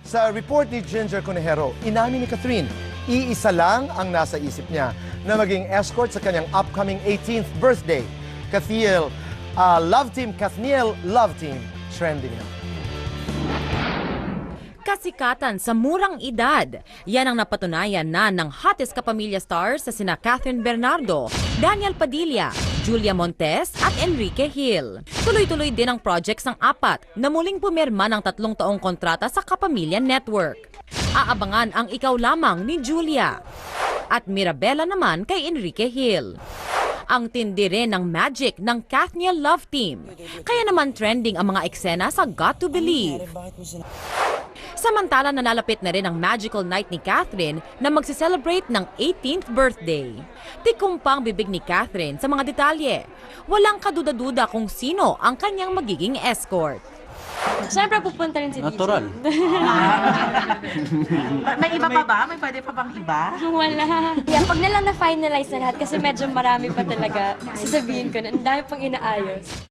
Sa report ni Ginger Conejero, inamin ni Catherine, iisa lang ang nasa isip niya na maging escort sa kanyang upcoming 18th birthday. Kathniel Love Team, trending na. Kasikatan sa murang edad. Yan ang napatunayan na ng hottest kapamilya stars sa sina Catherine Bernardo, Daniel Padilla, Julia Montes at Enrique Hill. Tuloy-tuloy din ang projects ng apat na muling pumirma ng 3 taong kontrata sa Kapamilya Network. Aabangan ang Ikaw Lamang ni Julia at Mirabella naman kay Enrique Hill. Ang tindi rin ng magic ng Kathniel Love Team. Kaya naman trending ang mga eksena sa Got to Believe. Samantala, nalalapit na rin ang magical night ni Catherine na magse-celebrate ng 18th birthday. Tikumpang bibig ni Catherine sa mga detalye. Walang kaduda-duda kung sino ang kanyang magiging escort. Siyempre pupunta rin si Natural. May iba pa ba? May pwede pa bang iba? Wala. Yeah, pag na lang na-finalize na lahat kasi medyo marami pa talaga sasabihin ko na ang dami pang inaayos.